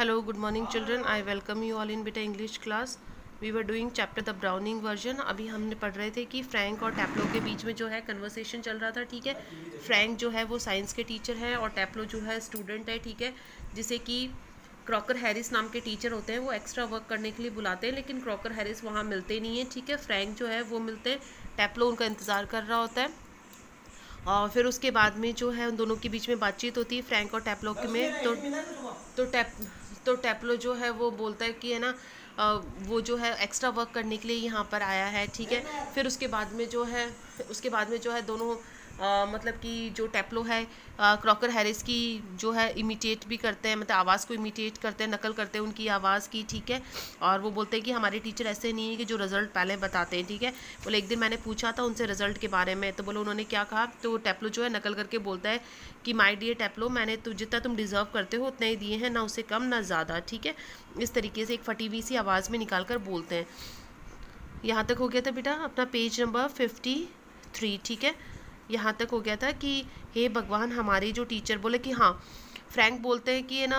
Hello, good morning children. I welcome you all in Beta English class. We were doing chapter the Browning version. अभी हमने पढ़ रहे थे कि Frank और टैप्लो के बीच में जो है कन्वर्सेशन चल रहा था, ठीक है। फ्रैंक जो है वो साइंस के टीचर है और टैप्लो जो है स्टूडेंट है, ठीक है, जिसे कि क्रॉकर हैरिस नाम के टीचर होते हैं। वो एक्स्ट्रा वर्क करने के लिए बुलाते हैं, लेकिन क्रॉकर हैरिस वहाँ मिलते नहीं हैं, ठीक है। फ्रैंक जो है वो मिलते हैं, टैप्लो उनका इंतज़ार कर रहा होता है। और फिर उसके बाद में जो है उन दोनों के बीच में बातचीत होती है, फ्रैंक और टैप्लो में। तो टैप्लो जो है वो बोलता है कि है ना, वो जो है एक्स्ट्रा वर्क करने के लिए यहाँ पर आया है, ठीक है। फिर उसके बाद में जो है दोनों मतलब कि जो टैप्लो है क्रॉकर हैरिस की जो है इमिटेट भी करते हैं, मतलब आवाज़ को इमिटेट करते हैं, नकल करते हैं उनकी आवाज़ की, ठीक है। और वो बोलते हैं कि हमारे टीचर ऐसे नहीं है कि जो रिज़ल्ट पहले बताते हैं, ठीक है। बोले एक दिन मैंने पूछा था उनसे रिज़ल्ट के बारे में, तो बोलो उन्होंने क्या कहा। तो टैप्लो जो है नकल करके बोलता है कि माय डियर टैप्लो, मैंने तो जितना तुम डिज़र्व करते हो उतना ही दिए हैं, ना उससे कम ना ज़्यादा, ठीक है। इस तरीके से एक फटी हुई सी आवाज़ में निकाल कर बोलते हैं। यहाँ तक हो गया था बेटा अपना पेज नंबर 53, ठीक है। यहाँ तक हो गया था कि हे भगवान, हमारे जो टीचर बोले कि हाँ, फ्रैंक बोलते हैं कि है ना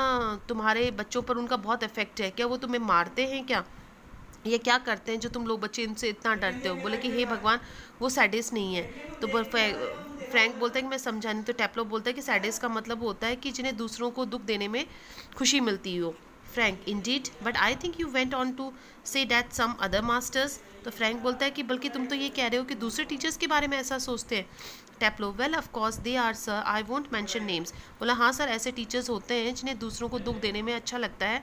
तुम्हारे बच्चों पर उनका बहुत इफेक्ट है, क्या वो तुम्हें मारते हैं क्या, ये क्या करते हैं जो तुम लोग बच्चे इनसे इतना डरते हो। बोले कि हे भगवान, वो सैडिस्ट नहीं है। तो फ्रैंक बोलता है कि मैं समझा नहीं। तो टैप्लो बोलता है कि सैडिस्ट का मतलब होता है कि जिन्हें दूसरों को दुख देने में खुशी मिलती हो। Frank indeed, but I think you went on to say that some other masters. तो फ्रैंक बोलता है कि बल्कि तुम तो ये कह रहे हो कि दूसरे टीचर्स के बारे में ऐसा सोचते हैं। Taplow, well of course they are sir, I won't mention names. बोला हाँ सर, ऐसे टीचर्स होते हैं जिन्हें दूसरों को दुख देने में अच्छा लगता है,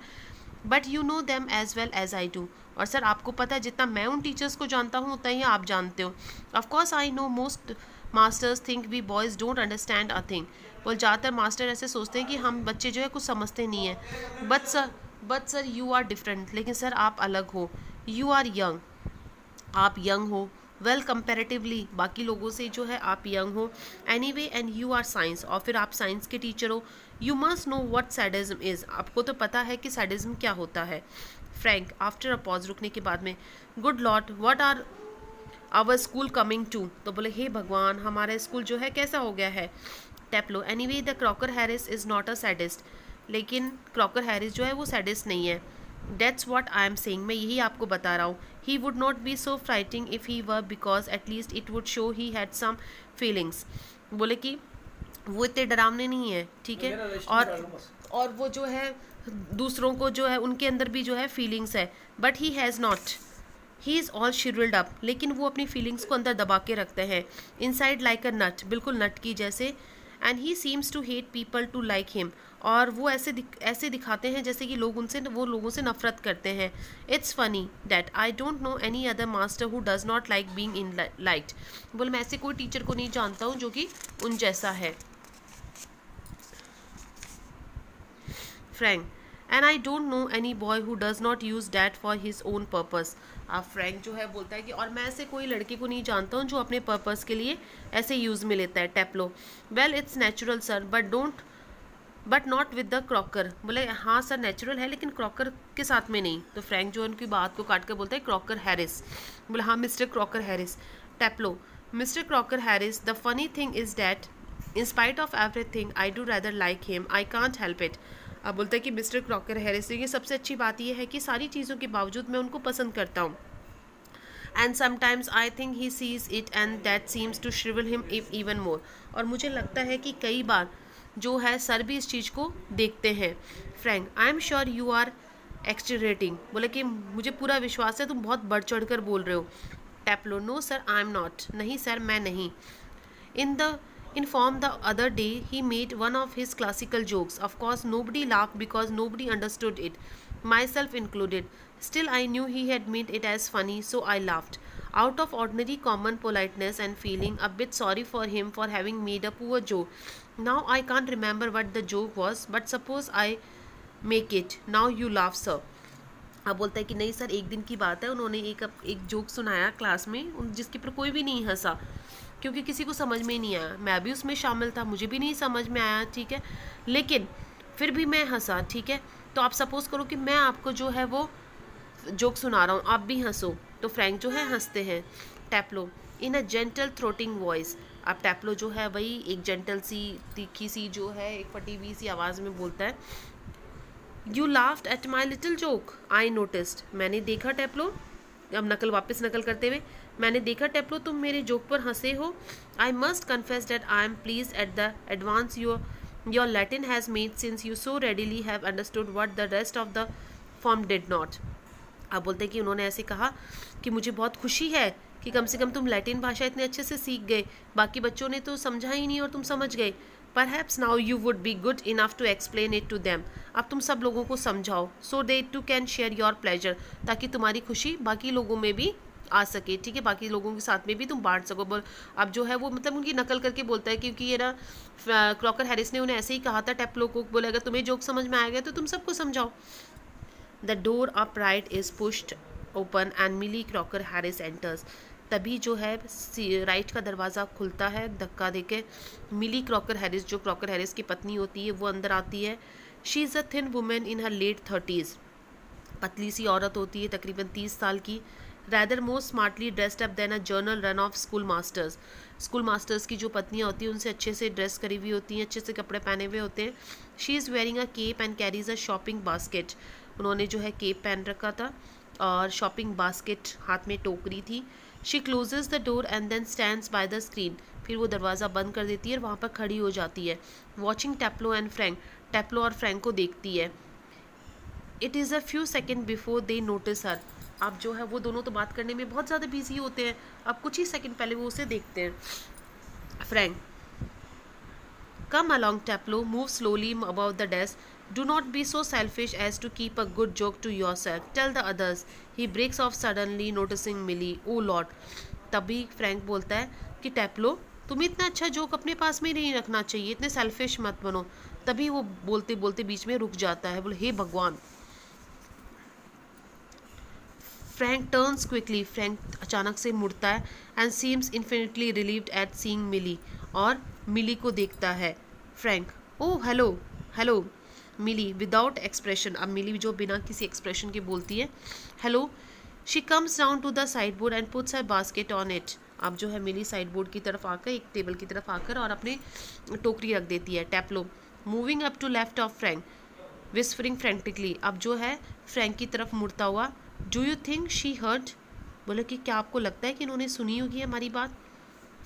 but you know them as well as I do. और सर आपको पता है जितना मैं उन टीचर्स को जानता हूँ उतना ही आप जानते हो। Of course I know most masters think we boys don't understand a thing. बोल ज़्यादातर मास्टर ऐसे सोचते हैं कि हम बच्चे जो है कुछ समझते नहीं हैं। But sir you are different, लेकिन सर आप अलग हो। यू आर यंग, आप यंग हो। वेल कंपेरेटिवली बाकी लोगों से जो है आप यंग हो। Anyway and you are science, और फिर आप साइंस के टीचर हो। You must know what sadism is, आपको तो पता है कि सैडिज्म क्या होता है। फ्रैंक आफ्टर अ पॉज, रुकने के बाद में, good lord what are our school coming to. तो बोले हे भगवान, हमारा स्कूल जो है कैसा हो गया है। Taplow, anyway the Crocker Harris is not a sadist, लेकिन क्रॉकर हैरिस जो है वो सैडिस्ट नहीं है। That's what I am saying, मैं यही आपको बता रहा हूँ। He would not be so frightening if he were, because at least it would show he had some feelings। बोले कि वो इतने डरावने नहीं है, ठीक है। और वो जो है दूसरों को जो है उनके अंदर भी जो है फीलिंग्स है, but he has not, he is all shrivelled up, लेकिन वो अपनी फीलिंग्स को अंदर दबा के रखते हैं। इनसाइड लाइक अ नट, बिल्कुल नट की जैसे। And he seems to hate people to like him, और वो ऐसे दिखाते हैं जैसे कि वो लोगों से नफरत करते हैं। It's funny that I don't know any other master who does not like being in light. बोले मैं ऐसे कोई टीचर को नहीं जानता हूँ जो कि उन जैसा है। Frank, and I don't know any boy who does not use that for his own purpose. आप फ्रैंक जो है बोलता है कि और मैं ऐसे कोई लड़के को नहीं जानता हूँ जो अपने पर्पस के लिए ऐसे यूज़ में लेता है। Taplow, well it's natural sir, but not with the Crocker. बोले हाँ सर नेचुरल है, लेकिन क्रॉकर के साथ में नहीं। तो फ्रैंक जो उनकी बात को काट कर बोलता है क्रॉकर हैरिस। बोले हाँ mister Crocker Harris. टैप्लो, mister Crocker Harris, the funny thing is that in spite of everything I do rather like him, I can't help it. अब बोलता है कि मिस्टर क्रॉकर हैरिस, ये सबसे अच्छी बात यह है कि सारी चीज़ों के बावजूद मैं उनको पसंद करता हूँ। And sometimes I think he sees it and that seems to shrivel him even more. और मुझे लगता है कि कई बार जो है सर भी इस चीज़ को देखते हैं। Frank, I am sure you are exaggerating. बोले कि मुझे पूरा विश्वास है तुम बहुत बढ़ चढ़ कर बोल रहे हो। Taplow, no sir I am not, नहीं सर मैं नहीं। In form the other day he made one of his classical jokes. Of course nobody laughed because nobody understood it, myself included. Still I knew he had meant it as funny, so I laughed. Out of ordinary common politeness and feeling a bit sorry for him for having made a poor joke. Now I can't remember what the joke was, but suppose I make it. Now you laugh, sir. अब बोलता है कि नहीं sir, एक दिन की बात है, उन्होंने एक जोक सुनाया क्लास में जिसके पर कोई भी नहीं हंसा, क्योंकि किसी को समझ में ही नहीं आया। मैं भी उसमें शामिल था, मुझे भी नहीं समझ में आया, ठीक है, लेकिन फिर भी मैं हंसा, ठीक है। तो आप सपोज करो कि मैं आपको जो है वो जोक सुना रहा हूँ, आप भी हंसो, तो फ्रैंक जो है हंसते हैं। टैप्लो, इन अ जेंटल थ्रोटिंग वॉइस। अब टैप्लो जो है वही एक जेंटल सी तीखी सी जो है एक फटी हुई सी आवाज़ में बोलता है you laughed at my little joke, I noticed, मैंने देखा टेप्लो, अब वापस नकल करते हुए, मैंने देखा टेप्लो तुम मेरे जोक पर हंसे हो। I must confess that I am please at the advance your Latin has made since you so readily have understood what the rest of the form did not. आप बोलते हैं कि उन्होंने ऐसे कहा कि मुझे बहुत खुशी है कि कम से कम तुम लैटिन भाषा इतने अच्छे से सीख गए, बाकी बच्चों ने तो समझा ही नहीं और तुम समझ गए। Perhaps now you would be good enough to explain it to them. अब तुम सब लोगों को समझाओ, so they too can share your pleasure, ताकि तुम्हारी खुशी बाकी लोगों में भी आ सके, ठीक है, बाकी लोगों के साथ में भी तुम बांट सको। बोल अब जो है वो मतलब उनकी नकल करके बोलता है, क्योंकि ये ना क्रॉकर हैरिस ने उन्हें ऐसे ही कहा था टेप्लो को, बोले अगर तुम्हें जोक समझ में आ गया तो तुम सबको समझाओ। The door upright is pushed open and Millie Crocker Harris enters. तभी जो है राइट का दरवाज़ा खुलता है धक्का देके, मिली क्रॉकर हैरिस, जो क्रॉकर हैरिस की पत्नी होती है, वो अंदर आती है। She is a thin woman in her late 30s, पतली सी औरत होती है तकरीबन 30 साल की। Rather more smartly dressed up than a general run of school masters. School masters की जो पत्नियाँ होती हैं उनसे अच्छे से ड्रेस करी हुई होती हैं, अच्छे से कपड़े पहने हुए होते हैं। She is wearing a cape and carries a shopping basket. उन्होंने जो है केप पहन रखा था और शॉपिंग बास्केट हाथ में टोकरी थी। She closes the door and then stands by the screen. फिर वो दरवाज़ा बंद कर देती है और वहाँ पर खड़ी हो जाती है। Watching Taplow and Frank, Taplow और फ्रैंक को देखती है। It is a few second before they notice her. अब जो है वो दोनों तो बात करने में बहुत ज़्यादा बिजी होते हैं, अब कुछ ही सेकंड पहले वो उसे देखते हैं। Frank, come along Taplow, move slowly about the desk, do not be so selfish as to keep a good joke to yourself, tell the others. He breaks off suddenly noticing Millie. Oh Lord. तभी Frank बोलता है कि टेप्लो तुम्हें इतना अच्छा joke अपने पास में नहीं रखना चाहिए, इतने सेल्फिश मत बनो। तभी वो बोलते बोलते बीच में रुक जाता है, बोले हे भगवान। फ्रैंक टर्न्स क्विकली, फ्रैंक अचानक से मुड़ता है and seems infinitely relieved at seeing Millie, और मिली को देखता है। Frank, oh hello hello. Millie without expression, अब मिली जो बिना किसी एक्सप्रेशन के बोलती है hello. She comes down to the sideboard and puts her basket on it. अब जो है मिली साइड बोर्ड की तरफ आकर, एक टेबल की तरफ आकर और अपने टोकरी रख देती है। Taplow moving up to left of Frank, whispering frantically, अब जो है फ्रैंक की तरफ मुड़ता हुआ, do you think she heard, बोले कि क्या आपको लगता है कि इन्होंने सुनी होगी हमारी बात।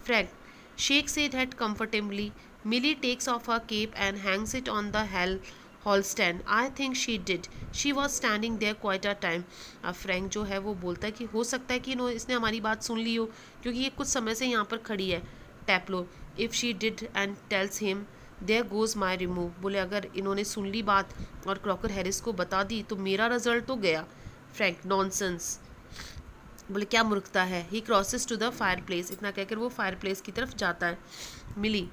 Frank shakes it head comfortably, Millie takes off her cape and hangs it on the hall stand, I think she did, she was standing there quite a time. अब फ्रैंक जो है वो बोलता है कि हो सकता है कि इसने हमारी बात सुन ली हो, क्योंकि ये कुछ समय से यहाँ पर खड़ी है। Taplow, if she did and tells him, there goes my remove, बोले अगर इन्होंने सुन ली बात और क्रॉकर हैरिस को बता दी तो मेरा रिजल्ट तो गया। फ्रैंक, नॉनसेंस, बोले क्या मूर्खता है। He crosses to the fireplace, इतना कहकर वो फायर प्लेस की तरफ जाता है। Millie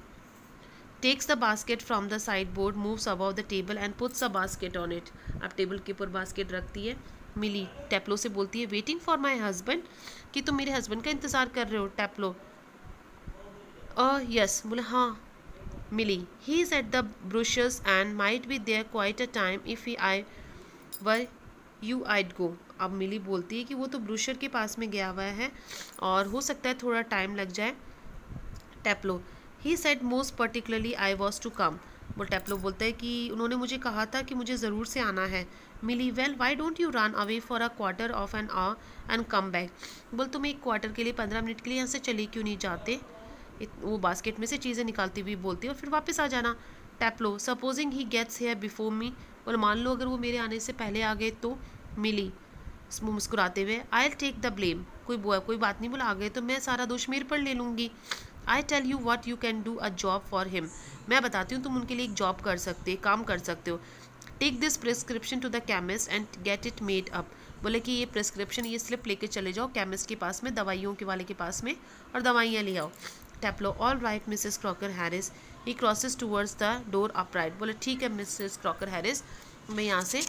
takes the basket from the sideboard, moves above the table and puts a basket on it. अब टेबल के ऊपर बास्केट रखती है। मिली टेप्लो से बोलती है वेटिंग फॉर माई हस्बैंड, कि तुम मेरे हस्बैंड का इंतज़ार कर रहे हो। टेप्लो, यस, बोले हाँ। Millie, he is at the brushes and might be there quite a time, if I were you I'd go. अब मिली बोलती है कि वो तो ब्रुशर के पास में गया हुआ है और हो सकता है थोड़ा टाइम लग जाए। Taplow, he said most particularly I was to come, वो टेप्लो बोलता है कि उन्होंने मुझे कहा था कि मुझे ज़रूर से आना है। Millie, well why don't you run away for a quarter of an hour and come back, बोल तुम एक क्वार्टर के लिए 15 मिनट के लिए यहाँ से चले क्यों नहीं जाते। वो बास्केट में से चीज़ें निकालती हुई बोलती है और फिर वापस आ जाना। Taplow, supposing he gets here before me, और मान लो अगर वो मेरे आने से पहले आ गए तो। मिली मुस्कुराते हुए, I will take the blame, कोई बात नहीं, बोला आ गए तो मैं सारा दोष मेरे पर ले लूँगी। I tell you what you can do a job for him, मैं बताती हूँ तुम उनके लिए एक जॉब कर सकते, काम कर सकते हो। Take this prescription to the chemist and get it made up, बोले कि ये प्रिस्क्रिप्शन, ये स्लिप लेके चले जाओ केमिस्ट के पास में, दवाइयों के वाले के पास में, और दवाइयाँ ले आओ। Taplow, all right Mrs Crocker Harris. He crosses towards the door upright, बोले ठीक है मिसेस क्रॉकर हैरिस, मैं यहाँ से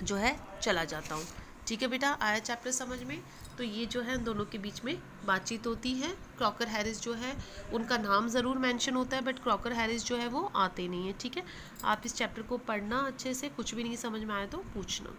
जो है चला जाता हूँ। ठीक है बेटा, आया चैप्टर समझ में। तो ये जो है दोनों के बीच में बातचीत होती है। क्रॉकर हैरिस जो है उनका नाम ज़रूर मेंशन होता है, बट क्रॉकर हैरिस जो है वो आते नहीं है। ठीक है, आप इस चैप्टर को पढ़ना अच्छे से, कुछ भी नहीं समझ में आए तो पूछना।